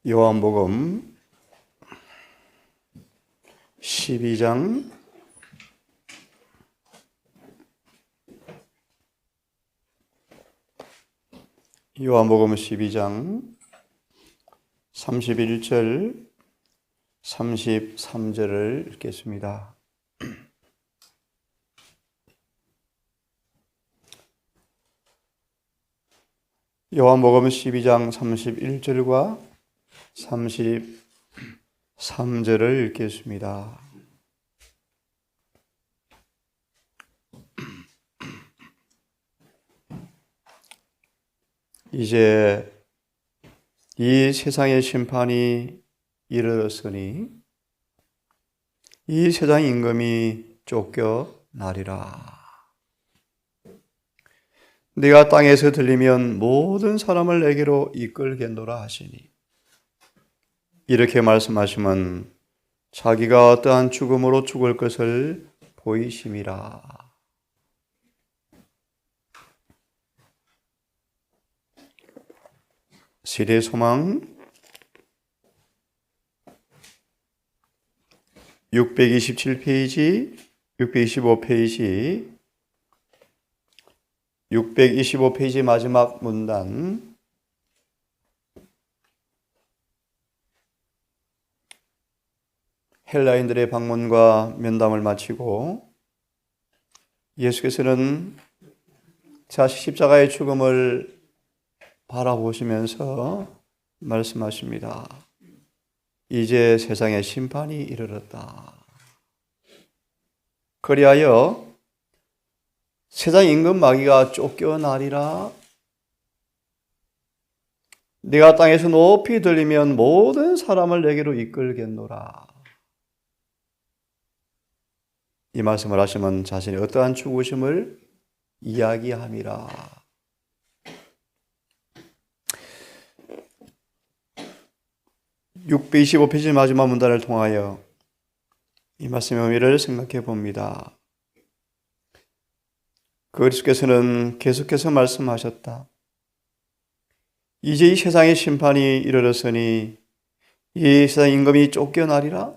요한복음 12장 31절 33절을 읽겠습니다. 요한복음 12장 31절과 33절을 읽겠습니다. 이제 이 세상의 심판이 이르렀으니 이 세상 임금이 쫓겨나리라. 네가 땅에서 들리면 모든 사람을 내게로 이끌겠노라 하시니, 이렇게 말씀하시면 자기가 어떠한 죽음으로 죽을 것을 보이심이라. 시대소망 627페이지, 625페이지, 625페이지 마지막 문단, 헬라인들의 방문과 면담을 마치고 예수께서는 자신 십자가의 죽음을 바라보시면서 말씀하십니다. 이제 세상의 심판이 이르렀다. 그리하여 세상 임금 마귀가 쫓겨나리라. 네가 땅에서 높이 들리면 모든 사람을 내게로 이끌겠노라. 이 말씀을 하시면 자신이 어떠한 죽으심을 이야기함이라. 625페이지 마지막 문단을 통하여 이 말씀의 의미를 생각해 봅니다. 그리스도께서는 계속해서 말씀하셨다. 이제 이 세상의 심판이 이르렀으니 이 세상 임금이 쫓겨나리라.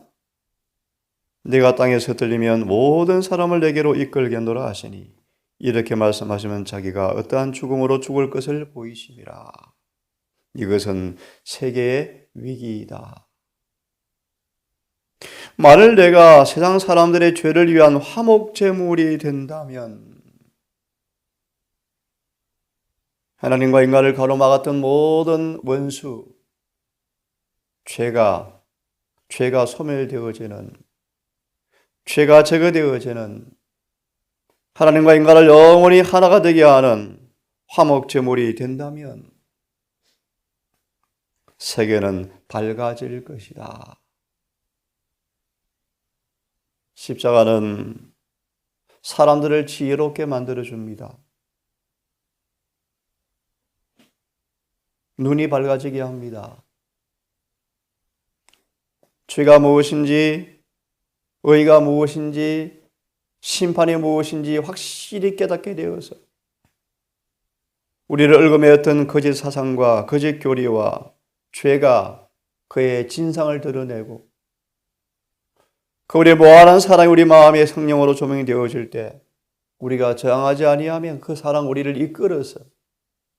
내가 땅에서 들리면 모든 사람을 내게로 이끌겠노라 하시니, 이렇게 말씀하시면 자기가 어떠한 죽음으로 죽을 것을 보이심이라. 이것은 세계의 위기이다. 만일 내가 세상 사람들의 죄를 위한 화목제물이 된다면, 하나님과 인간을 가로막았던 모든 원수, 죄가 소멸되어지는, 죄가 제거되어지는, 하나님과 인간을 영원히 하나가 되게 하는 화목제물이 된다면 세계는 밝아질 것이다. 십자가는 사람들을 지혜롭게 만들어줍니다. 눈이 밝아지게 합니다. 죄가 무엇인지, 의가 무엇인지, 심판이 무엇인지 확실히 깨닫게 되어서 우리를 얽어매었던 거짓 사상과 거짓 교리와 죄가 그의 진상을 드러내고, 그 우리의 무한한 사랑이 우리 마음의 성령으로 조명이 되어질 때 우리가 저항하지 아니하면 그 사랑 우리를 이끌어서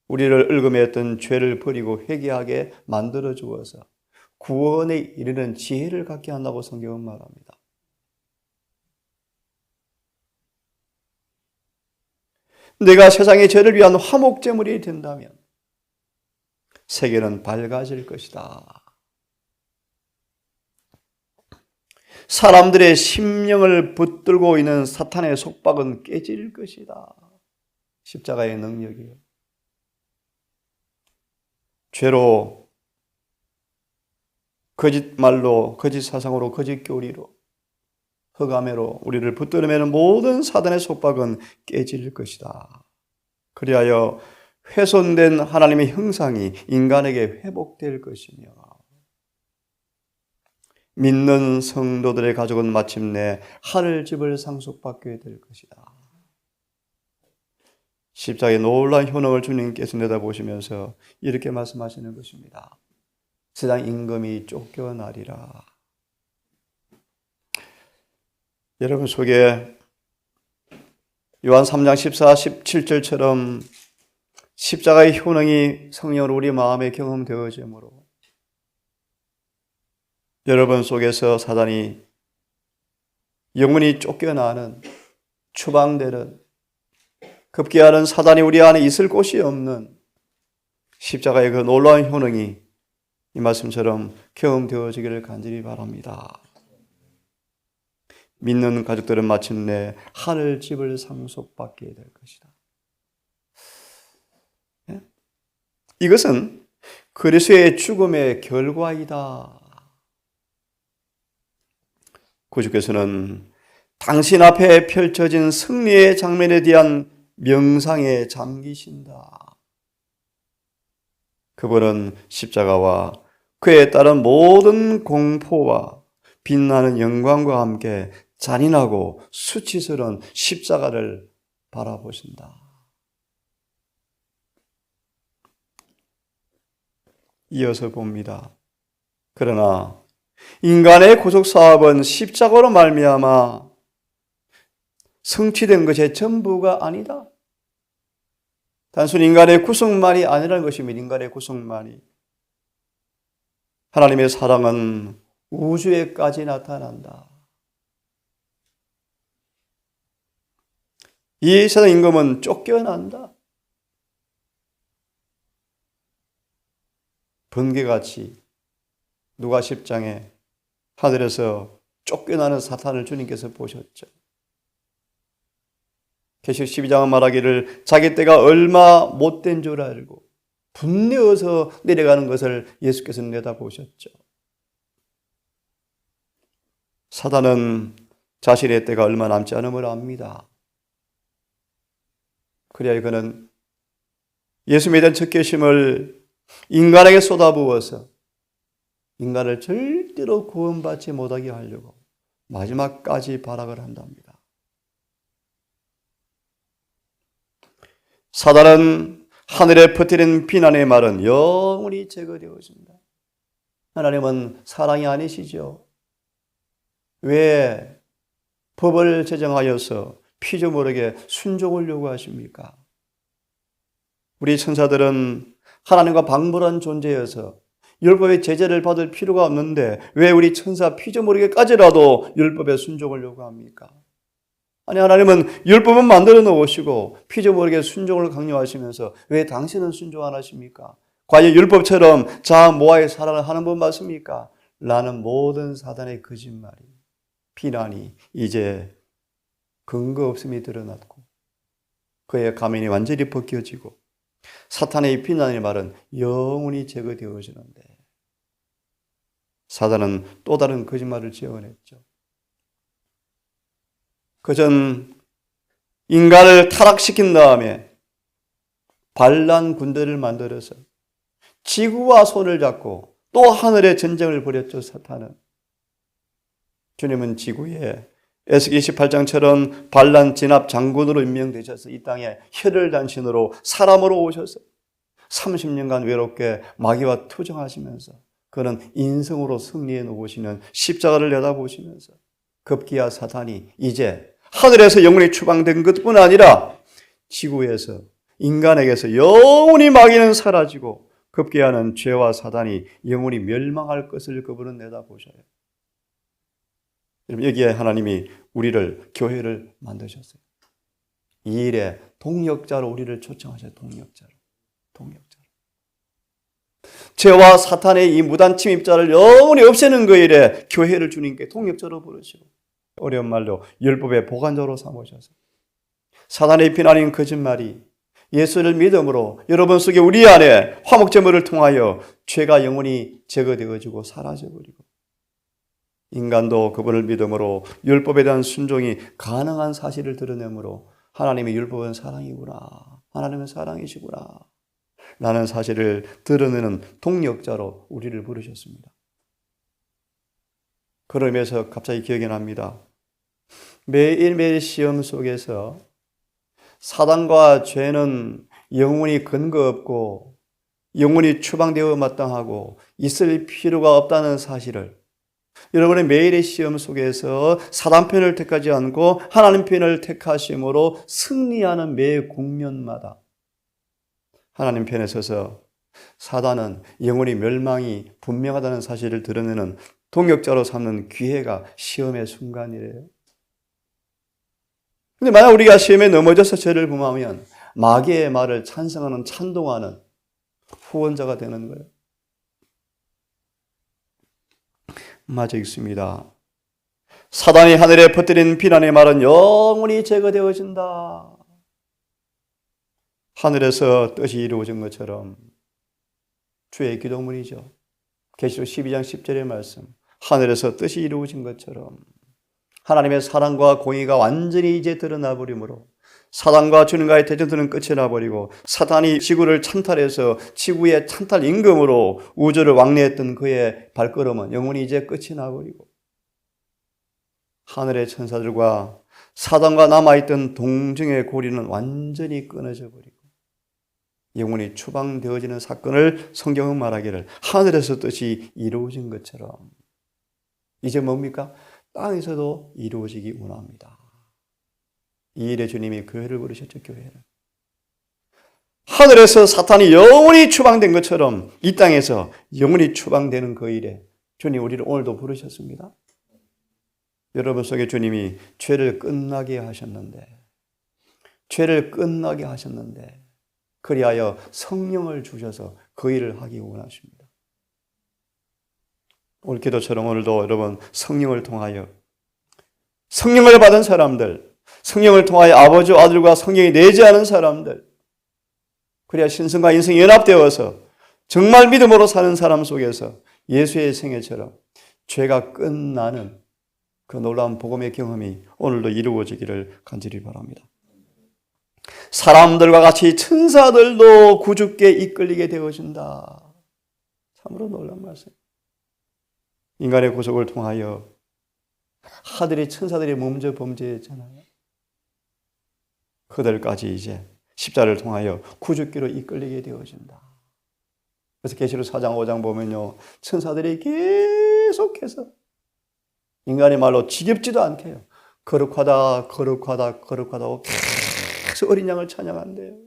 우리를 얽어매었던 죄를 버리고 회개하게 만들어 주어서 구원에 이르는 지혜를 갖게 한다고 성경은 말합니다. 내가 세상의 죄를 위한 화목제물이 된다면 세계는 밝아질 것이다. 사람들의 심령을 붙들고 있는 사탄의 속박은 깨질 것이다. 십자가의 능력이요. 죄로, 거짓말로, 거짓 사상으로, 거짓 교리로, 흑암으로 우리를 붙들어매는 모든 사단의 속박은 깨질 것이다. 그리하여 훼손된 하나님의 형상이 인간에게 회복될 것이며, 믿는 성도들의 가족은 마침내 하늘집을 상속받게 될 것이다. 십자가의 놀라운 효능을 주님께서 내다보시면서 이렇게 말씀하시는 것입니다. 세상 임금이 쫓겨나리라. 여러분 속에 요한 3장 14, 17절처럼 십자가의 효능이 성령으로 우리 마음에 경험되어지므로 여러분 속에서 사단이 영원히 쫓겨나는, 추방되는, 급기야는 사단이 우리 안에 있을 곳이 없는 십자가의 그 놀라운 효능이 이 말씀처럼 경험되어지기를 간절히 바랍니다. 믿는 가족들은 마침내 하늘집을 상속받게 될 것이다. 이것은 그리스도의 죽음의 결과이다. 구주께서는 당신 앞에 펼쳐진 승리의 장면에 대한 명상에 잠기신다. 그분은 십자가와 그에 따른 모든 공포와 빛나는 영광과 함께 잔인하고 수치스러운 십자가를 바라보신다. 이어서 봅니다. 그러나 인간의 구속 사업은 십자가로 말미암아 성취된 것의 전부가 아니다. 단순히 인간의 구속만이 아니라는 것입니다. 인간의 구속만이. 하나님의 사랑은 우주에까지 나타난다. 이 세상 임금은 쫓겨난다. 번개같이 누가 10장에 하늘에서 쫓겨나는 사탄을 주님께서 보셨죠. 계시록 12장은 말하기를 자기 때가 얼마 못된 줄 알고 분내어서 내려가는 것을 예수께서 내다보셨죠. 사단은 자신의 때가 얼마 남지 않음을 압니다. 그래야 그는 예수님에 대한 적개심을 인간에게 쏟아부어서 인간을 절대로 구원받지 못하게 하려고 마지막까지 발악을 한답니다. 사단은 하늘에 퍼뜨린 비난의 말은 영원히 제거되어진다. 하나님은 사랑이 아니시죠? 왜 법을 제정하여서 피조물에게 순종을 요구하십니까? 우리 천사들은 하나님과 방불한 존재여서 율법의 제재를 받을 필요가 없는데 왜 우리 천사 피조물에게까지라도 율법의 순종을 요구합니까? 아니, 하나님은 율법은 만들어 놓으시고 피조물에게 순종을 강요하시면서 왜 당신은 순종 안 하십니까? 과연 율법처럼 자아 모아의 사랑을 하는 분 맞습니까? 라는 모든 사단의 거짓말이, 비난이 이제 근거 없음이 드러났고 그의 가면이 완전히 벗겨지고 사탄의 이 비난의 말은 영원히 제거되어지는데 사단은 또 다른 거짓말을 지어냈죠. 그전 인간을 타락시킨 다음에 반란 군대를 만들어서 지구와 손을 잡고 또 하늘의 전쟁을 벌였죠. 사탄은. 주님은 지구에 에스겔 28장처럼 반란 진압 장군으로 임명되셔서 이 땅에 혈혈단신으로 사람으로 오셔서 30년간 외롭게 마귀와 투정하시면서 그는 인성으로 승리해 놓으시는 십자가를 내다보시면서 급기야 사탄이 이제 하늘에서 영원히 추방된 것뿐 아니라 지구에서 인간에게서 영원히 마귀는 사라지고 급기야는 죄와 사단이 영원히 멸망할 것을 그분은 내다보셔요. 여기에 하나님이 우리를, 교회를 만드셨어요. 이 일에 동역자로 우리를 초청하셔요. 동역자로. 죄와 사탄의 이 무단 침입자를 영원히 없애는 그 일에 교회를 주님께 동역자로 부르시고 어려운 말로 율법의 보관자로 삼으셔서 사단의 비난인 거짓말이 예수를 믿음으로 여러분 속에 우리 안에 화목제물을 통하여 죄가 영원히 제거되어지고 사라져버리고 인간도 그분을 믿음으로 율법에 대한 순종이 가능한 사실을 드러내므로 하나님의 율법은 사랑이구나. 하나님은 사랑이시구나. 라는 사실을 드러내는 동역자로 우리를 부르셨습니다. 그러면서 갑자기 기억이 납니다. 매일매일 시험 속에서 사단과 죄는 영원히 근거 없고 영원히 추방되어 마땅하고 있을 필요가 없다는 사실을 여러분의 매일의 시험 속에서 사단 편을 택하지 않고 하나님 편을 택하심으로 승리하는 매 국면마다 하나님 편에 서서 사단은 영원히 멸망이 분명하다는 사실을 드러내는 동역자로 삼는 기회가 시험의 순간이래요. 근데 만약 우리가 시험에 넘어져서 죄를 범하면 마귀의 말을 찬성하는 찬동하는 후원자가 되는 거예요. 맞아 있습니다. 사단이 하늘에 퍼뜨린 비난의 말은 영원히 제거되어진다. 하늘에서 뜻이 이루어진 것처럼 주의 기도문이죠. 계시록 12장 10절의 말씀. 하늘에서 뜻이 이루어진 것처럼 하나님의 사랑과 공의가 완전히 이제 드러나 버리므로 사단과 주님과의 대전투는 끝이 나버리고 사단이 지구를 찬탈해서 지구의 찬탈 임금으로 우주를 왕래했던 그의 발걸음은 영원히 이제 끝이 나버리고 하늘의 천사들과 사단과 남아있던 동정의 고리는 완전히 끊어져 버리고 영원히 추방되어지는 사건을 성경은 말하기를 하늘에서 뜻이 이루어진 것처럼 이제 뭡니까? 땅에서도 이루어지기 원합니다. 이 일에 주님이 교회를 부르셨죠. 교회를. 하늘에서 사탄이 영원히 추방된 것처럼 이 땅에서 영원히 추방되는 그 일에 주님 우리를 오늘도 부르셨습니다. 여러분 속에 주님이 죄를 끝나게 하셨는데 그리하여 성령을 주셔서 그 일을 하기 원하십니다. 오늘 기도처럼 오늘도 여러분 성령을 통하여 성령을 받은 사람들, 성령을 통하여 아버지 아들과 성령이 내재하는 사람들, 그래야 신성과 인성이 연합되어서 정말 믿음으로 사는 사람 속에서 예수의 생애처럼 죄가 끝나는 그 놀라운 복음의 경험이 오늘도 이루어지기를 간절히 바랍니다. 사람들과 같이 천사들도 구주께 이끌리게 되어진다. 참으로 놀라운 말씀. 인간의 구속을 통하여 하늘의 천사들이 먼저 범죄했잖아요. 그들까지 이제 십자를 통하여 구주께로 이끌리게 되어진다. 그래서 계시록 4장 5장 보면요, 천사들이 계속해서 인간의 말로 지겹지도 않게 해요. 거룩하다 하고 계속 어린 양을 찬양한대요.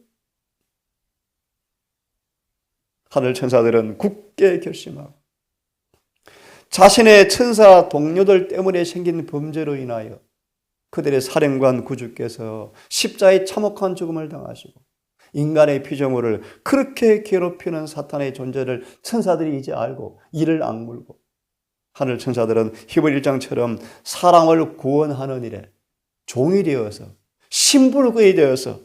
하늘 천사들은 굳게 결심하고 자신의 천사 동료들 때문에 생긴 범죄로 인하여 그들의 사령관 구주께서 십자에 참혹한 죽음을 당하시고 인간의 피조물을 그렇게 괴롭히는 사탄의 존재를 천사들이 이제 알고 이를 악물고 하늘 천사들은 히브리 1장처럼 사람을 구원하는 일에 종이 되어서 심불구이 되어서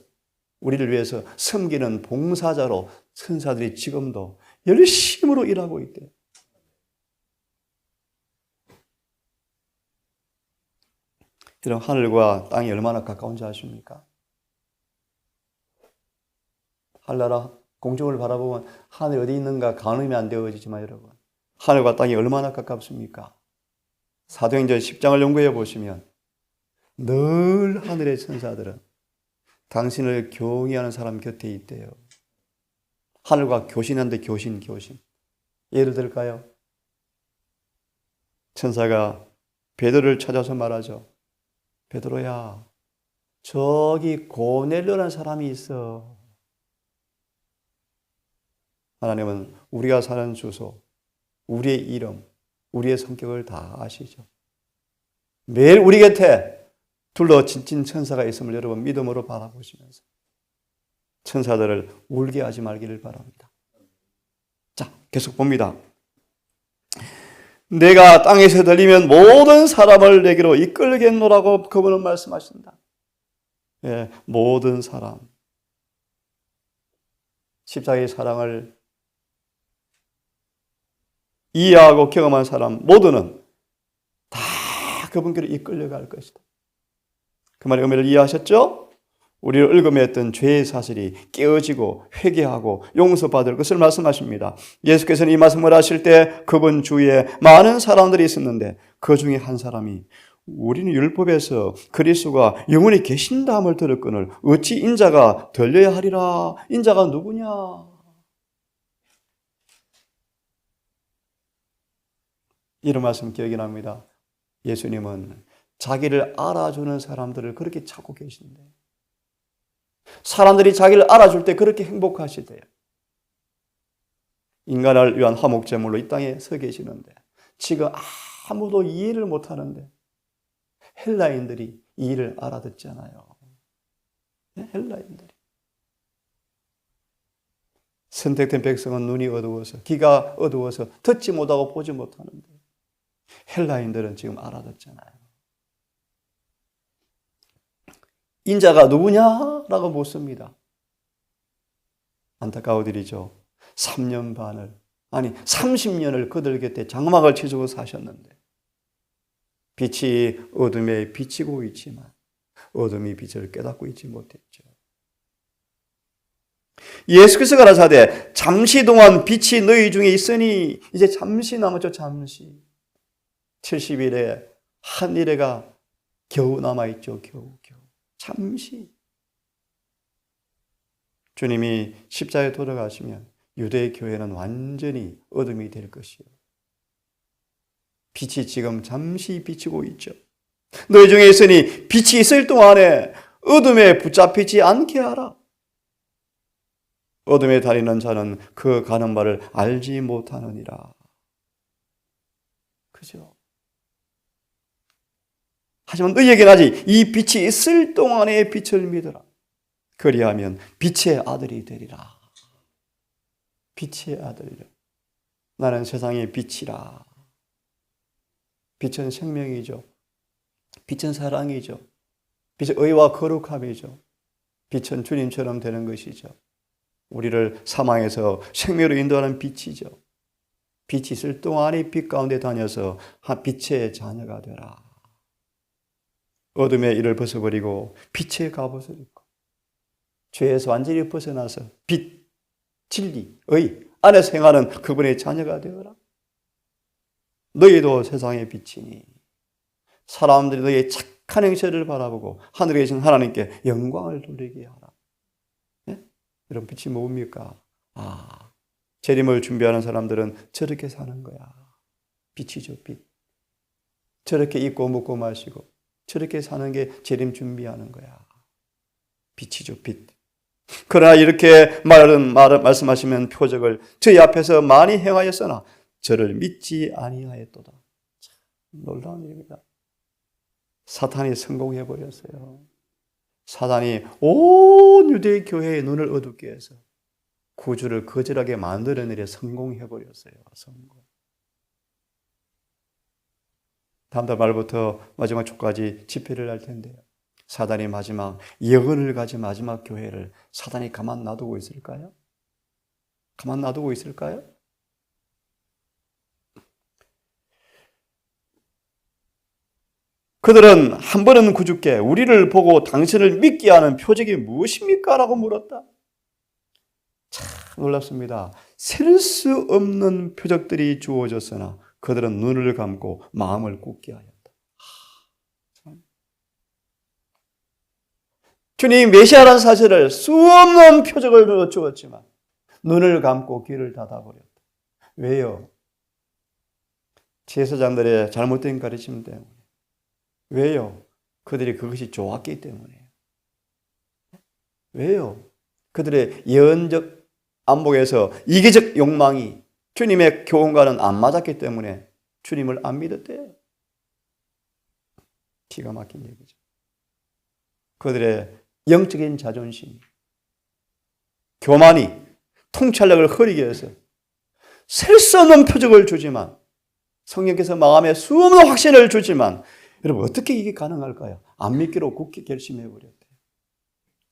우리를 위해서 섬기는 봉사자로 천사들이 지금도 열심으로 일하고 있대요. 여러분, 하늘과 땅이 얼마나 가까운지 아십니까? 하늘나라 공중을 바라보면 하늘이 어디 있는가 가늠이 안 되어지지만 여러분, 하늘과 땅이 얼마나 가깝습니까? 사도행전 10장을 연구해 보시면 늘 하늘의 천사들은 당신을 경외하는 사람 곁에 있대요. 하늘과 교신한데 교신. 예를 들까요? 천사가 베드로를 찾아서 말하죠. 베드로야, 저기 고넬료라는 사람이 있어. 하나님은 우리가 사는 주소, 우리의 이름, 우리의 성격을 다 아시죠. 매일 우리 곁에 둘러 진진 천사가 있음을 여러분 믿음으로 바라보시면서 천사들을 울게 하지 말기를 바랍니다. 자, 계속 봅니다. 내가 땅에서 들리면 모든 사람을 내게로 이끌겠노라고 그분은 말씀하신다. 예, 모든 사람. 십자가의 사랑을 이해하고 경험한 사람 모두는 다 그분께로 이끌려갈 것이다. 그 말의 의미를 이해하셨죠? 우리를 얽어맸던 죄의 사실이 깨어지고 회개하고 용서받을 것을 말씀하십니다. 예수께서는 이 말씀을 하실 때 그분 주위에 많은 사람들이 있었는데 그 중에 한 사람이 우리는 율법에서 그리스도가 영원히 계신다함을 들었거늘 어찌 인자가 들려야 하리라. 인자가 누구냐? 이런 말씀 기억이 납니다. 예수님은 자기를 알아주는 사람들을 그렇게 찾고 계신데, 사람들이 자기를 알아줄 때 그렇게 행복하시대요. 인간을 위한 화목제물로 이 땅에 서 계시는데 지금 아무도 이해를 못하는데 헬라인들이 이 일을 알아듣잖아요. 헬라인들이. 선택된 백성은 눈이 어두워서, 귀가 어두워서 듣지 못하고 보지 못하는데 헬라인들은 지금 알아듣잖아요. 인자가 누구냐라고 묻습니다. 안타까운 일이죠. 3년 반을, 아니 30년을 그들 곁에 장막을 치고 사셨는데 빛이 어둠에 비치고 있지만 어둠이 빛을 깨닫고 있지 못했죠. 예수께서 가라사대 잠시 동안 빛이 너희 중에 있으니 이제 잠시 남았죠. 잠시 70일에 한 일회가 겨우 남아있죠. 겨우 잠시. 주님이 십자가에 돌아가시면 유대 교회는 완전히 어둠이 될 것이요. 빛이 지금 잠시 비치고 있죠. 너희 중에 있으니 빛이 있을 동안에 어둠에 붙잡히지 않게 하라. 어둠에 다니는 자는 그 가는 바를 알지 못하느니라. 그죠? 하지만 너희에게는 아직 이 빛이 있을 동안에 빛을 믿어라. 그리하면 빛의 아들이 되리라. 빛의 아들이라. 나는 세상의 빛이라. 빛은 생명이죠. 빛은 사랑이죠. 빛은 의와 거룩함이죠. 빛은 주님처럼 되는 것이죠. 우리를 사망에서 생명으로 인도하는 빛이죠. 빛이 있을 동안에 빛 가운데 다녀서 빛의 자녀가 되라. 어둠의 일을 벗어버리고 빛의 갑옷을 입고 죄에서 완전히 벗어나서 빛, 진리, 의 안에서 행하는 그분의 자녀가 되어라. 너희도 세상의 빛이니 사람들이 너희의 착한 행실을 바라보고 하늘에 계신 하나님께 영광을 돌리게 하라. 네? 여러분, 빛이 뭡니까? 재림을 준비하는 사람들은 저렇게 사는 거야. 빛이죠, 빛. 저렇게 입고 먹고 마시고 저렇게 사는 게 재림 준비하는 거야. 빛이죠, 빛. 그러나 이렇게 말씀하시면 표적을 저희 앞에서 많이 행하였으나 저를 믿지 아니하였도다. 참 놀라운 일입니다. 사탄이 성공해버렸어요. 사탄이 온 유대 교회의 눈을 어둡게 해서 구주를 거절하게 만드는 일에 성공해버렸어요. 성공. 다음 달 말부터 마지막 주까지 집회를 할 텐데요. 사단이 마지막 영혼을 가진 마지막 교회를 사단이 가만 놔두고 있을까요? 가만 놔두고 있을까요? 그들은 한 번은 구주께 우리를 보고 당신을 믿게 하는 표적이 무엇입니까? 라고 물었다. 참 놀랍습니다. 셀 수 없는 표적들이 주어졌으나 그들은 눈을 감고 마음을 굳게 하였다. 주님 메시아라는 사실을 수 없는 표적을 주었지만 눈을 감고 귀를 닫아버렸다. 왜요? 제사장들의 잘못된 가르침 때문에. 왜요? 그들이 그것이 좋았기 때문에요. 왜요? 그들의 예언적 안목에서 이기적 욕망이 주님의 교훈과는 안 맞았기 때문에 주님을 안 믿었대요. 기가 막힌 얘기죠. 그들의 영적인 자존심, 교만이 통찰력을 흐리게 해서 셀 수 없는 표적을 주지만 성령께서 마음에 수 없는 확신을 주지만 여러분 어떻게 이게 가능할까요? 안 믿기로 굳게 결심해버렸대요.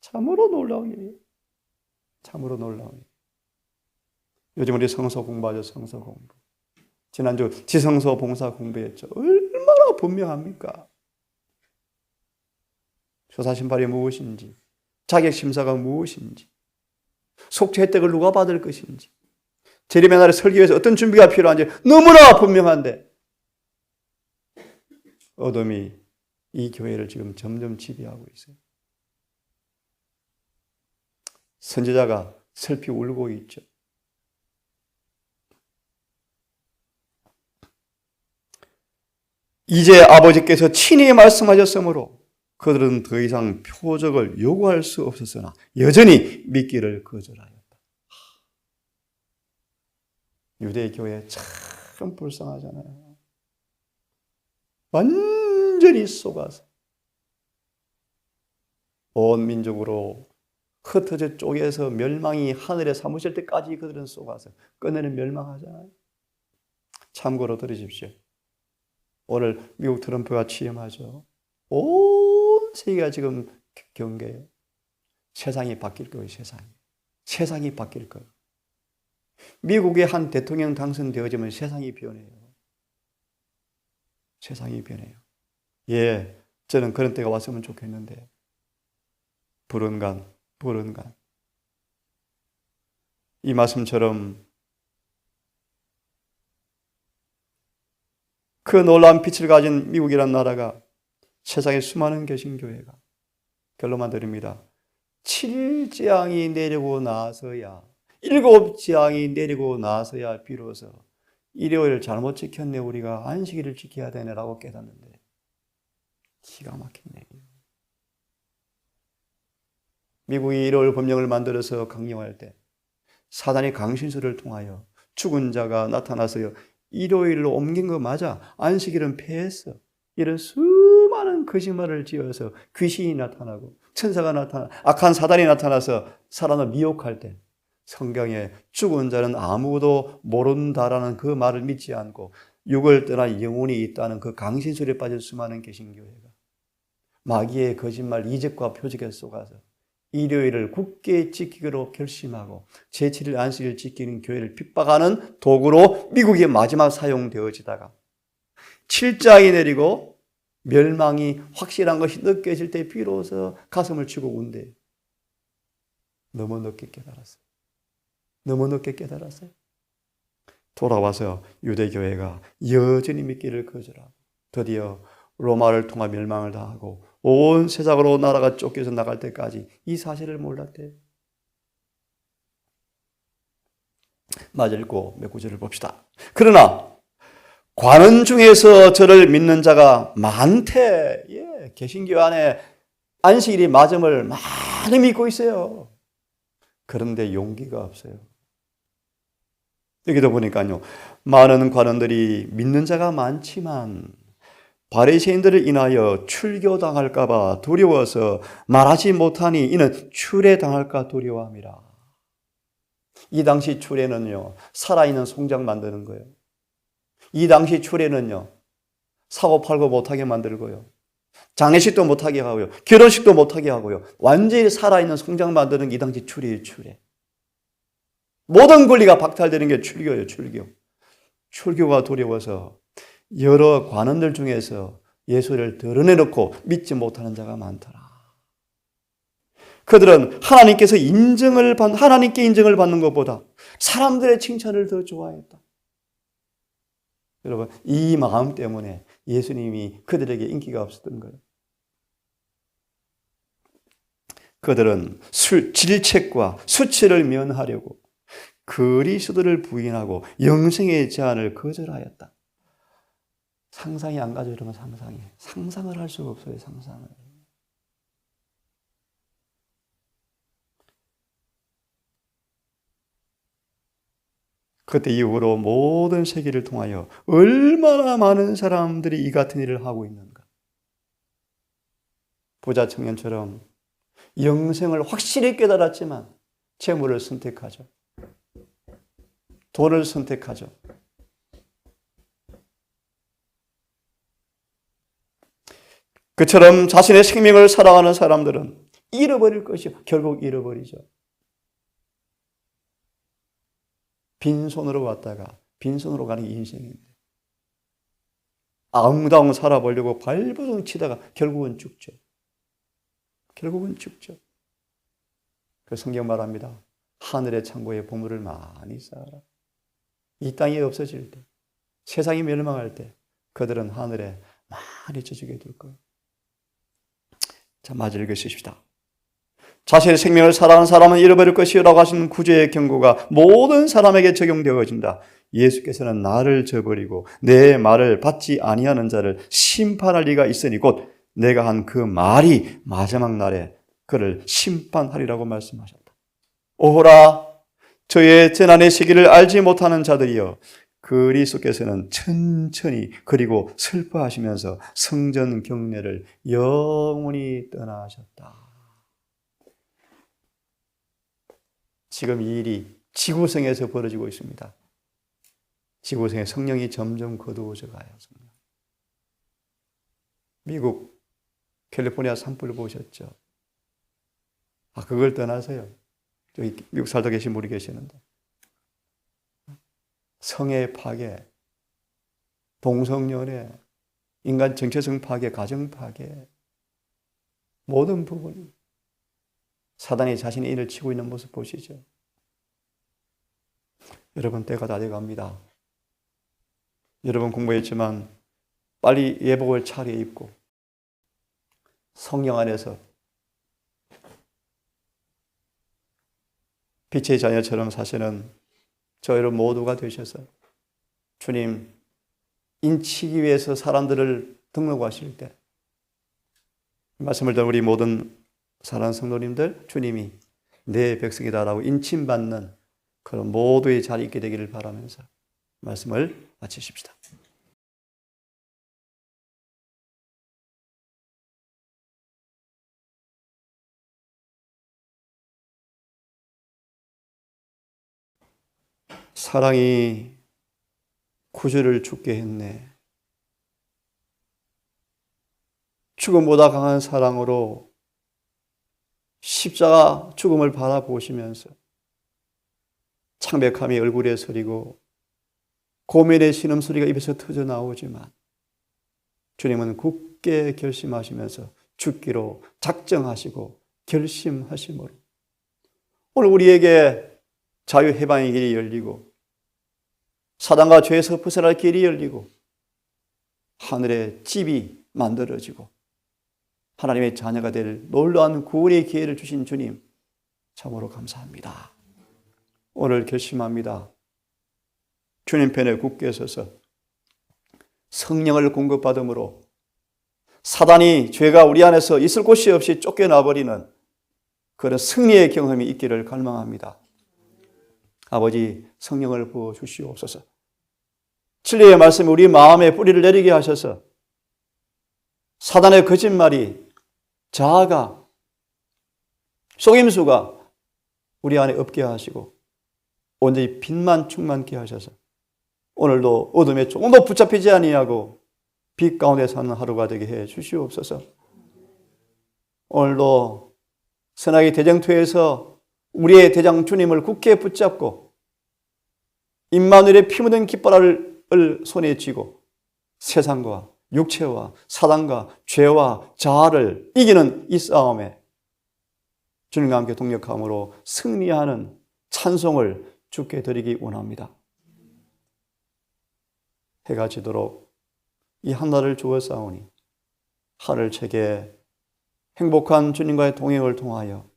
참으로 놀라운 일이에요. 참으로 놀라운 일. 요즘 우리 성서 공부하죠. 성서 공부. 지난주 지성서 봉사 공부했죠. 얼마나 분명합니까? 조사심판이 무엇인지, 자격심사가 무엇인지, 속죄 혜택을 누가 받을 것인지, 재림의 날에 설기 위해서 어떤 준비가 필요한지 너무나 분명한데 어둠이 이 교회를 지금 점점 지배하고 있어요. 선지자가 슬피 울고 있죠. 이제 아버지께서 친히 말씀하셨으므로 그들은 더 이상 표적을 요구할 수 없었으나 여전히 믿기를 거절하였다. 유대교회 참 불쌍하잖아요. 완전히 속아서 온 민족으로 흩어져 쪼개서 멸망이 하늘에 사무실 때까지 그들은 속아서 끝내는 멸망하잖아요. 참고로 들으십시오. 오늘 미국 트럼프가 취임하죠. 온 세계가 지금 경계해요. 세상이 바뀔 거예요. 세상이 바뀔 거예요. 미국의 한 대통령 당선되어지면 세상이 변해요. 세상이 변해요. 예, 저는 그런 때가 왔으면 좋겠는데 불언간 이 말씀처럼 그 놀라운 빛을 가진 미국이라는 나라가 세상에 수많은 개신교회가 결론만 드립니다. 7재앙이 내리고 나서야 7재앙이 내리고 나서야 비로소 일요일 잘못 지켰네 우리가 안식일을 지켜야 되네라고 깨닫는데 기가 막히네. 미국이 일요일 법령을 만들어서 강령할 때 사단이 강신술을 통하여 죽은 자가 나타나서요 일요일로 옮긴 거 맞아. 안식일은 폐했어. 이런 수많은 거짓말을 지어서 귀신이 나타나고 천사가 나타나 악한 사단이 나타나서 사람을 미혹할 때 성경에 죽은 자는 아무도 모른다라는 그 말을 믿지 않고 육을 떠난 영혼이 있다는 그 강신술에 빠진 수많은 개신교회가 마귀의 거짓말 이적과 표적에 속아서 일요일을 굳게 지키기로 결심하고 제7일 안식일을 지키는 교회를 핍박하는 도구로 미국이 마지막 사용되어지다가 7장이 내리고 멸망이 확실한 것이 느껴질 때 비로소 가슴을 치고 운대. 너무 늦게 깨달았어요. 돌아와서 유대교회가 여전히 믿기를 거절하고 드디어 로마를 통한 멸망을 당하고 온 세상으로 나라가 쫓겨서 나갈 때까지 이 사실을 몰랐대요. 맞을고 몇 구절을 봅시다. 그러나 관원 중에서 저를 믿는 자가 많대. 예, 개신교 안에 안식일이 맞음을 많이 믿고 있어요. 그런데 용기가 없어요. 여기도 보니까요. 많은 관원들이 믿는 자가 많지만 바리새인들을 인하여 출교당할까 봐 두려워서 말하지 못하니 이는 추례당할까 두려워함이라. 이 당시 추례는요. 살아있는 송장 만드는 거예요. 이 당시 추례는요. 사고 팔고 못하게 만들고요. 장례식도 못하게 하고요. 결혼식도 못하게 하고요. 완전히 살아있는 송장 만드는 게 이 당시 추례예요. 추례. 모든 권리가 박탈되는 게 출교예요. 출교가 두려워서 여러 관원들 중에서 예수를 드러내놓고 믿지 못하는 자가 많더라. 그들은 하나님께 인정을 받는 것보다 사람들의 칭찬을 더 좋아했다. 여러분, 이 마음 때문에 예수님이 그들에게 인기가 없었던 거예요. 그들은 질책과 수치를 면하려고 그리스도를 부인하고 영생의 제안을 거절하였다. 상상이 안 가죠, 여러분. 상상을 할 수가 없어요. 상상을. 그때 이후로 모든 세계를 통하여 얼마나 많은 사람들이 이 같은 일을 하고 있는가. 부자 청년처럼 영생을 확실히 깨달았지만 재물을 선택하죠. 돈을 선택하죠. 그처럼 자신의 생명을 사랑하는 사람들은 잃어버릴 것이요. 결국 잃어버리죠. 빈손으로 왔다가 빈손으로 가는 게 인생인데 아웅다웅 살아보려고 발버둥 치다가 결국은 죽죠. 그 성경 말합니다. 하늘의 창고에 보물을 많이 쌓아라. 이 땅이 없어질 때, 세상이 멸망할 때 그들은 하늘에 많이 저축해 둘 거예요. 자, 마저 읽으십시다. 자신의 생명을 사랑하는 사람은 잃어버릴 것이라고 하신 구주의 경고가 모든 사람에게 적용되어진다. 예수께서는 나를 저버리고 내 말을 받지 아니하는 자를 심판할 리가 있으니 곧 내가 한 그 말이 마지막 날에 그를 심판하리라고 말씀하셨다. 오호라 저의 재난의 시기를 알지 못하는 자들이여, 그리스도께서는 천천히 그리고 슬퍼하시면서 성전 경례를 영원히 떠나셨다. 지금 이 일이 지구성에서 벌어지고 있습니다. 지구성의 성령이 점점 거두어져 가요. 미국 캘리포니아 산불을 보셨죠? 그걸 떠나서요. 여기 미국 살다 계신 분이 계시는데 성의 파괴, 동성연애, 인간 정체성 파괴, 가정 파괴, 모든 부분이 사단이 자신의 인을 치고 있는 모습 보시죠? 여러분, 때가 다 돼갑니다. 여러분 공부했지만 빨리 예복을 차려입고 성령 안에서 빛의 자녀처럼 사시는 저 여러분 모두가 되셔서 주님 인치기 위해서 사람들을 등록하실 때 말씀을 듣는 우리 모든 사랑하는 성도님들, 주님이 내 백성이다라고 인침받는 그런 모두의 자리에 있게 되기를 바라면서 말씀을 마치십시다. 사랑이 구주를 죽게 했네. 죽음보다 강한 사랑으로 십자가 죽음을 바라보시면서 창백함이 얼굴에 서리고 고민의 신음소리가 입에서 터져 나오지만 주님은 굳게 결심하시면서 죽기로 작정하시고 결심하심으로 오늘 우리에게 자유 해방의 길이 열리고 사단과 죄에서 벗어날 길이 열리고 하늘의 집이 만들어지고 하나님의 자녀가 될 놀라운 구원의 기회를 주신 주님 참으로 감사합니다. 오늘 결심합니다. 주님 편에 굳게 서서 성령을 공급받음으로 사단이 죄가 우리 안에서 있을 곳이 없이 쫓겨나버리는 그런 승리의 경험이 있기를 갈망합니다. 아버지, 성령을 부어주시옵소서. 진리의 말씀이 우리 마음에 뿌리를 내리게 하셔서 사단의 거짓말이, 자아가, 속임수가 우리 안에 없게 하시고 온전히 빛만 충만케 하셔서 오늘도 어둠에 조금도 붙잡히지 아니하고 빛 가운데 사는 하루가 되게 해 주시옵소서. 오늘도 선악의 대장투에서 우리의 대장 주님을 굳게 붙잡고 임마누엘의 피 묻은 깃발을 손에 쥐고 세상과 육체와 사단과 죄와 자아를 이기는 이 싸움에 주님과 함께 동력함으로 승리하는 찬송을 주께 드리기 원합니다. 해가 지도록 이 한 날을 주었사오니 하늘책에 행복한 주님과의 동행을 통하여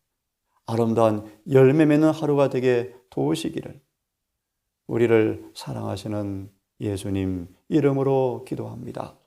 아름다운 열매 맺는 하루가 되게 도우시기를 우리를 사랑하시는 예수님 이름으로 기도합니다.